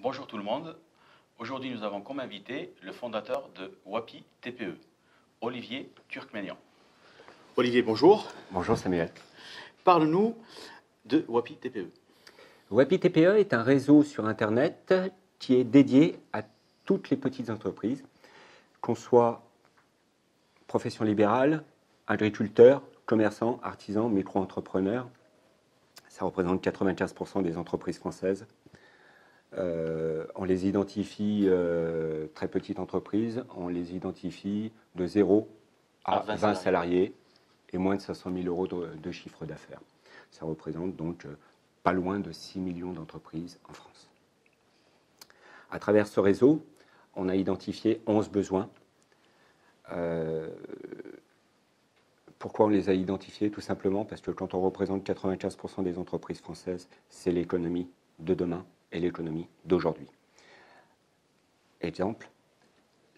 Bonjour tout le monde. Aujourd'hui, nous avons comme invité le fondateur de Wapi TPE, Olivier Turkmenian. Olivier, bonjour. Bonjour Samuel. Parle-nous de Wapi TPE. Wapi TPE est un réseau sur Internet qui est dédié à toutes les petites entreprises, qu'on soit profession libérale, agriculteur, commerçant, artisan, micro-entrepreneur. Ça représente 95% des entreprises françaises. On les identifie, très petites entreprises, on les identifie de 0 à 20 salariés et moins de 500 000 euros de chiffre d'affaires. Ça représente donc pas loin de 6 millions d'entreprises en France. À travers ce réseau, on a identifié 11 besoins. Pourquoi on les a identifiés? Tout simplement parce que quand on représente 95% des entreprises françaises, c'est l'économie de demain et l'économie d'aujourd'hui. Exemple,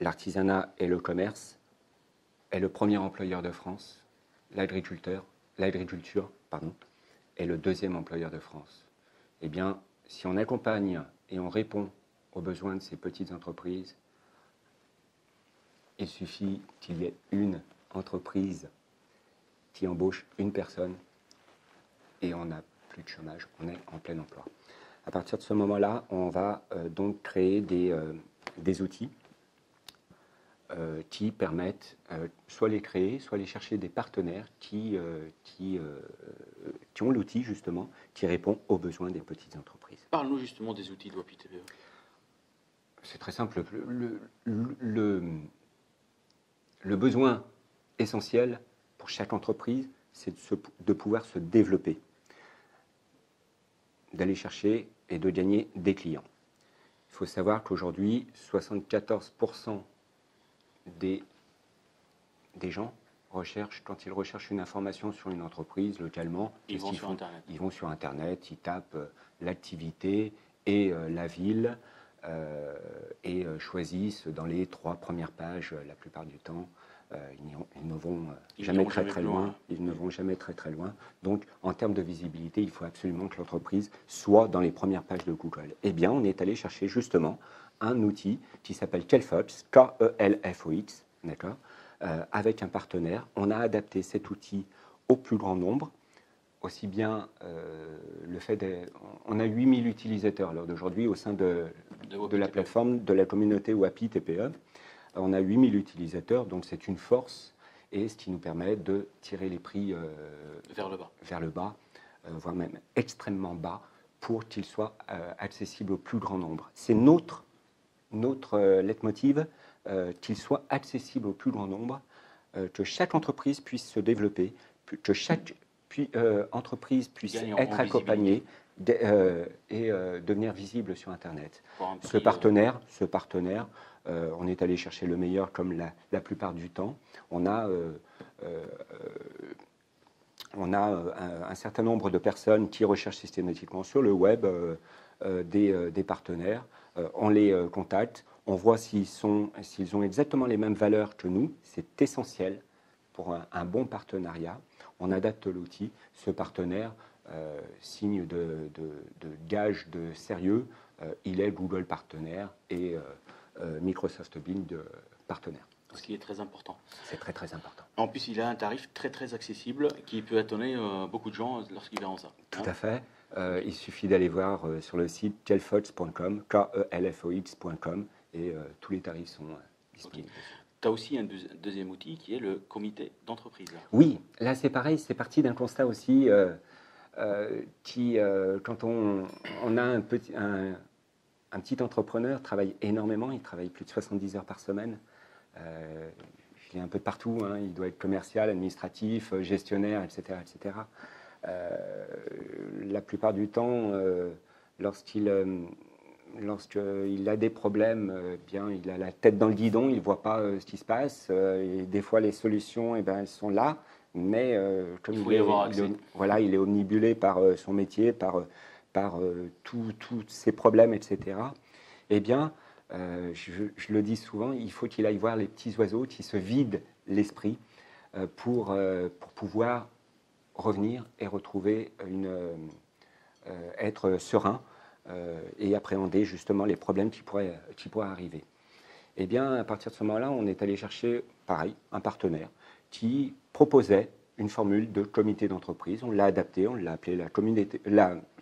l'artisanat et le commerce est le premier employeur de France, l'agriculture est le deuxième employeur de France. Eh bien, si on accompagne et on répond aux besoins de ces petites entreprises, il suffit qu'il y ait une entreprise qui embauche une personne et on n'a plus de chômage, on est en plein emploi. À partir de ce moment-là, on va donc créer des outils qui permettent soit les créer, soit aller chercher des partenaires qui ont l'outil justement, qui répond aux besoins des petites entreprises. Parle-nous justement des outils de Wapi TPE. C'est très simple. Le besoin essentiel pour chaque entreprise, c'est de pouvoir se développer, d'aller chercher et de gagner des clients. Il faut savoir qu'aujourd'hui, 74% des gens recherchent, quand ils recherchent une information sur une entreprise localement, ils vont sur Internet, ils tapent l'activité et la ville et choisissent dans les 3 premières pages la plupart du temps. Ils ne vont jamais très loin. Ils ne vont jamais très loin. Donc, en termes de visibilité, il faut absolument que l'entreprise soit dans les premières pages de Google. Eh bien, on est allé chercher justement un outil qui s'appelle Kelfox, K-E-L-F-O-X, d'accord, avec un partenaire. On a adapté cet outil au plus grand nombre, aussi bien on a 8000 utilisateurs lors d'aujourd'hui au sein de la plateforme, de la communauté Wapi TPE. On a 8000 utilisateurs, donc c'est une force et ce qui nous permet de tirer les prix vers le bas, voire même extrêmement bas, pour qu'ils soient accessibles au plus grand nombre. C'est notre leitmotiv, qu'ils soient accessibles au plus grand nombre, que chaque entreprise puisse se développer, que chaque entreprise puisse être accompagnée et devenir visible sur Internet. Ce partenaire, on est allé chercher le meilleur comme la plupart du temps. On a un certain nombre de personnes qui recherchent systématiquement sur le web des partenaires. On les contacte, on voit s'ils ont exactement les mêmes valeurs que nous. C'est essentiel pour un bon partenariat. On adapte l'outil. Ce partenaire, signe de gage de sérieux, il est Google partenaire et Microsoft Bing partenaire. Ce qui est très important. C'est très important. En plus, il a un tarif très accessible qui peut étonner beaucoup de gens lorsqu'ils verront ça. Tout à fait. Il suffit d'aller voir sur le site kelfox.com, Kelfox.com, et tous les tarifs sont disponibles. Okay. Tu as aussi un deuxième outil qui est le comité d'entreprise. Oui, là c'est pareil, c'est parti d'un constat aussi qui, quand on a un petit entrepreneur, travaille énormément, il travaille plus de 70 heures par semaine. Il est un peu de partout, hein, il doit être commercial, administratif, gestionnaire, etc. La plupart du temps, lorsqu'il a des problèmes, bien, il a la tête dans le guidon, il ne voit pas ce qui se passe. Et des fois, les solutions, elles sont là, mais comme il est omnibulé par son métier, par tous ses problèmes, etc. Eh bien, je le dis souvent, il faut qu'il aille voir les petits oiseaux qui se vident l'esprit pour pouvoir revenir et retrouver être serein et appréhender justement les problèmes qui pourraient arriver. Eh bien, à partir de ce moment-là, on est allé chercher, pareil, un partenaire qui proposait une formule de comité d'entreprise. On l'a adaptée, on l'a appelée la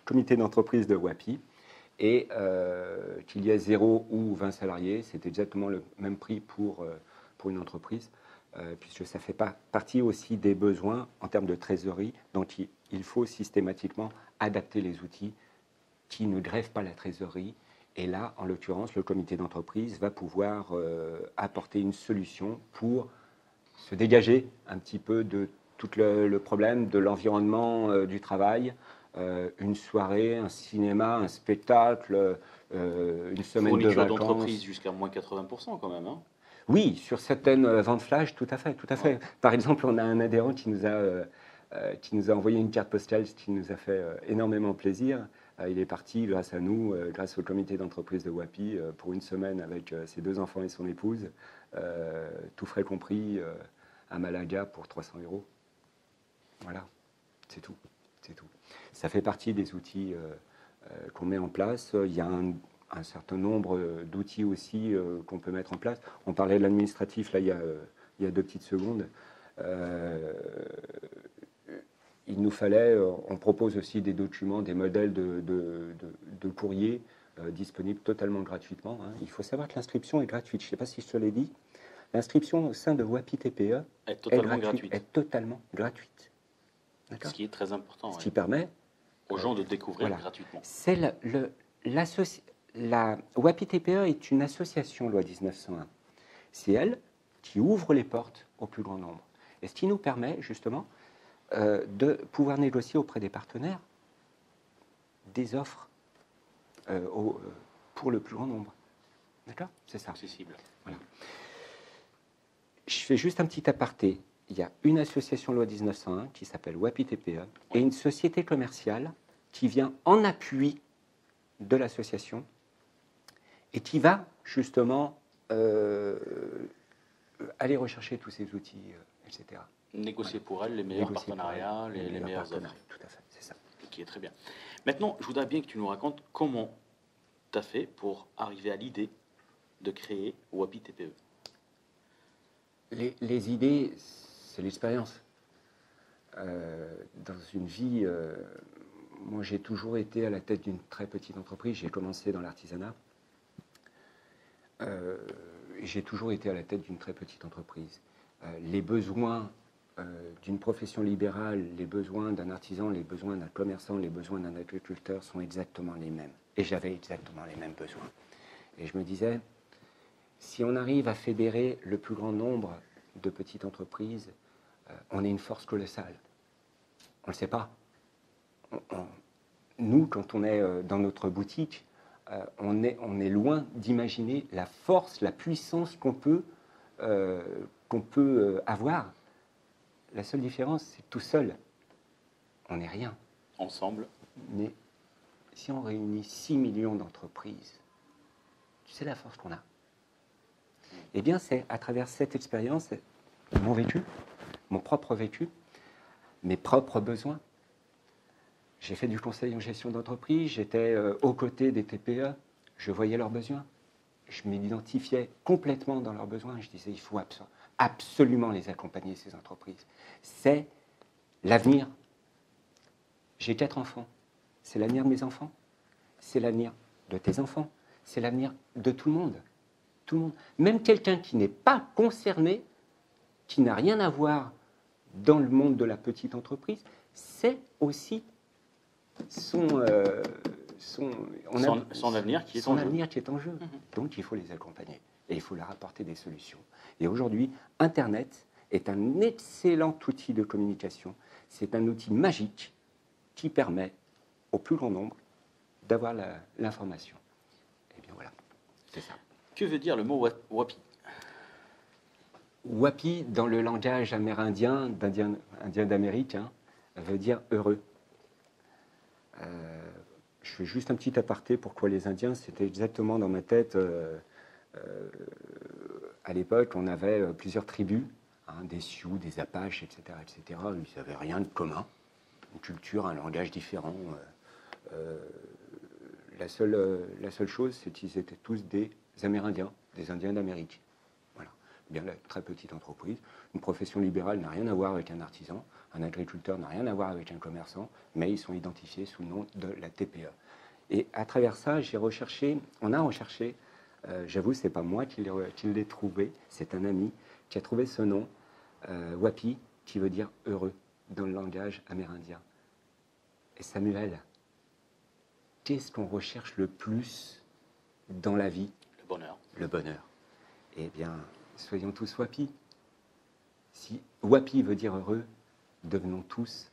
comité d'entreprise de WAPI. Et qu'il y ait 0 ou 20 salariés, c'est exactement le même prix pour une entreprise, puisque ça fait partie aussi des besoins en termes de trésorerie. Donc il faut systématiquement adapter les outils qui ne grèvent pas la trésorerie. Et là, en l'occurrence, le comité d'entreprise va pouvoir apporter une solution pour se dégager un petit peu de tout le problème de l'environnement du travail. Une soirée, un cinéma, un spectacle, une semaine de vacances. D'entreprise jusqu'à moins 80% quand même. Hein. Oui, sur certaines ventes flash, tout à fait, tout à fait. Ouais. Par exemple, on a un adhérent qui nous a envoyé une carte postale, ce qui nous a fait énormément plaisir. Il est parti grâce à nous, grâce au comité d'entreprise de WAPI, pour une semaine avec ses 2 enfants et son épouse, tout frais compris, à Malaga pour 300 €. Voilà, c'est tout. C'est tout. Ça fait partie des outils qu'on met en place. Il y a un certain nombre d'outils aussi qu'on peut mettre en place. On parlait de l'administratif, là, il y a 2 petites secondes. Il nous fallait, on propose aussi des documents, des modèles de courrier disponibles totalement gratuitement. Hein. Il faut savoir que l'inscription est gratuite. Je ne sais pas si je te l'ai dit. L'inscription au sein de WAPI TPE est totalement gratuite. Ce qui est très important. Ce qui permet aux gens de découvrir gratuitement. C'est la WAPI TPE est une association loi 1901. C'est elle qui ouvre les portes au plus grand nombre. Et ce qui nous permet justement de pouvoir négocier auprès des partenaires des offres pour le plus grand nombre. D'accord ? C'est ça. Accessible. Voilà. Je fais juste un petit aparté. Il y a une association loi 1901 qui s'appelle WAPI TPE et une société commerciale qui vient en appui de l'association et qui va justement aller rechercher tous ces outils, etc. Négocier pour elle les meilleurs partenariats, les meilleures offres. Tout à fait, c'est ça. Qui est très bien. Maintenant, je voudrais bien que tu nous racontes comment tu as fait pour arriver à l'idée de créer WAPI TPE. Les idées, c'est l'expérience. Dans une vie, moi j'ai toujours été à la tête d'une très petite entreprise. J'ai commencé dans l'artisanat. J'ai toujours été à la tête d'une très petite entreprise. Les besoins d'une profession libérale, les besoins d'un artisan, les besoins d'un commerçant, les besoins d'un agriculteur sont exactement les mêmes. Et j'avais exactement les mêmes besoins. Et je me disais, si on arrive à fédérer le plus grand nombre de petites entreprises, on est une force colossale. On ne le sait pas. Nous, quand on est dans notre boutique, on est loin d'imaginer la force, la puissance qu'on peut avoir. La seule différence, c'est tout seul, on n'est rien. Ensemble. Mais si on réunit 6 millions d'entreprises, tu sais la force qu'on a. Eh bien, c'est à travers cette expérience, mon vécu, mon propre vécu, mes propres besoins. J'ai fait du conseil en gestion d'entreprise, j'étais aux côtés des TPE, je voyais leurs besoins. Je m'identifiais complètement dans leurs besoins. Je disais, il faut absolument les accompagner, ces entreprises. C'est l'avenir. J'ai 4 enfants. C'est l'avenir de mes enfants. C'est l'avenir de tes enfants. C'est l'avenir de tout le monde. Tout le monde. Même quelqu'un qui n'est pas concerné, qui n'a rien à voir dans le monde de la petite entreprise, c'est aussi son avenir qui est en jeu. Donc il faut les accompagner et il faut leur apporter des solutions. Et aujourd'hui, Internet est un excellent outil de communication. C'est un outil magique qui permet au plus grand nombre d'avoir l'information. Et bien voilà, c'est ça. Que veut dire le mot WAPI ? WAPI, dans le langage amérindien, indien d'Amérique, veut dire heureux. Je fais juste un petit aparté pourquoi les Indiens, c'était exactement dans ma tête. À l'époque, on avait plusieurs tribus, des Sioux, des Apaches, etc., etc. Ils n'avaient rien de commun, une culture, un langage différent. la seule chose, c'est qu'ils étaient tous des Amérindiens, des Indiens d'Amérique. Voilà. Bien, la très petite entreprise. Une profession libérale n'a rien à voir avec un artisan. Un agriculteur n'a rien à voir avec un commerçant, mais ils sont identifiés sous le nom de la TPE. Et à travers ça, on a recherché, j'avoue, ce n'est pas moi qui l'ai trouvé, c'est un ami qui a trouvé ce nom, Wapi, qui veut dire heureux dans le langage amérindien. Et Samuel, qu'est-ce qu'on recherche le plus dans la vie? Le bonheur. Le bonheur. Eh bien, soyons tous Wapi. Si Wapi veut dire heureux, devenons tous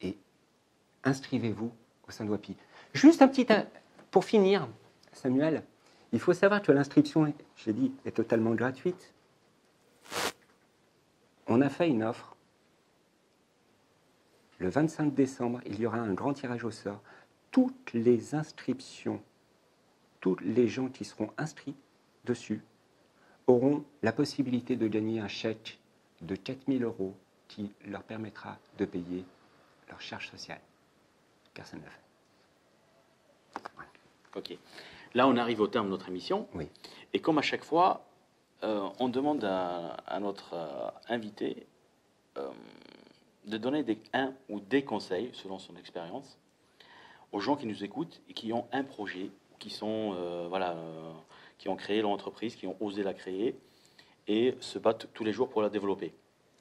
et inscrivez-vous au sein de Wapi. Juste un petit... Pour finir, Samuel, il faut savoir que l'inscription, j'ai dit, est totalement gratuite. On a fait une offre. Le 25 décembre, il y aura un grand tirage au sort. Toutes les inscriptions, tous les gens qui seront inscrits dessus auront la possibilité de gagner un chèque de 4 000 € qui leur permettra de payer leur charge sociale. Personne ne le fait. Voilà. Ok. Là, on arrive au terme de notre émission. Oui. Et comme à chaque fois, on demande à notre invité de donner un ou des conseils, selon son expérience, aux gens qui nous écoutent et qui ont un projet, qui sont qui ont créé leur entreprise, qui ont osé la créer et se battent tous les jours pour la développer.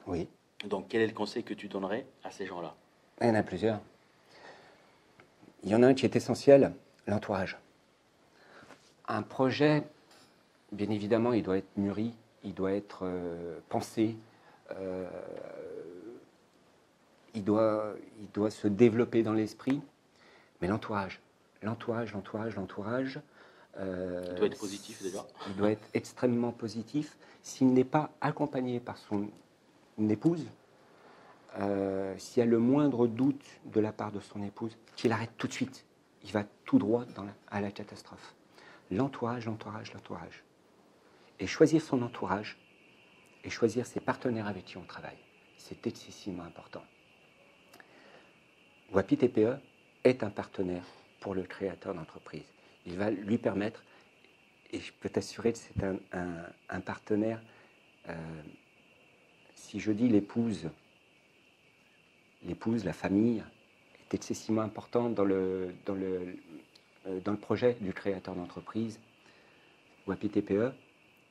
Oui. Donc, quel est le conseil que tu donnerais à ces gens-là? Il y en a plusieurs. Il y en a un qui est essentiel, l'entourage. Un projet, bien évidemment, il doit être mûri, il doit être pensé, il doit se développer dans l'esprit, mais l'entourage. Il doit être positif déjà. Il doit être extrêmement positif. S'il n'est pas accompagné par son épouse, s'il y a le moindre doute de la part de son épouse, qu'il arrête tout de suite. Il va tout droit à la catastrophe. L'entourage. Et choisir son entourage et choisir ses partenaires avec qui on travaille. C'est excessivement important. Wapi TPE est un partenaire pour le créateur d'entreprise. Il va lui permettre, et je peux t'assurer que c'est un partenaire, si je dis l'épouse, la famille, est excessivement important dans le projet du créateur d'entreprise. Wapi TPE,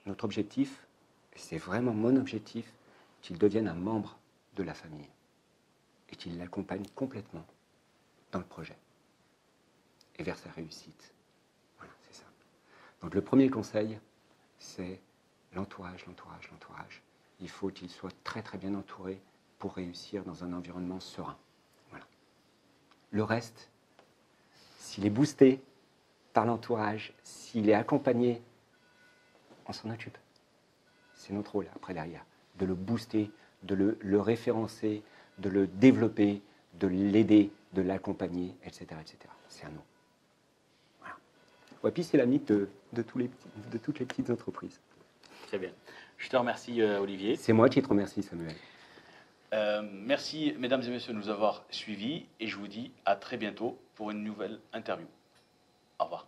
notre objectif, c'est vraiment mon objectif, qu'il devienne un membre de la famille et qu'il l'accompagne complètement dans le projet et vers sa réussite. Voilà, c'est ça. Donc le premier conseil, c'est l'entourage. Il faut qu'il soit très très bien entouré pour réussir dans un environnement serein. Voilà. Le reste, s'il est boosté par l'entourage, s'il est accompagné, on s'en occupe. C'est notre rôle après derrière, de le booster, de le référencer, de le développer, de l'aider, de l'accompagner, etc., etc. C'est à nous. Voilà. Wapi, c'est l'ami de toutes les petites entreprises. Très bien. Je te remercie, Olivier. C'est moi qui te remercie, Samuel. Merci, mesdames et messieurs, de nous avoir suivis et je vous dis à très bientôt pour une nouvelle interview. Au revoir.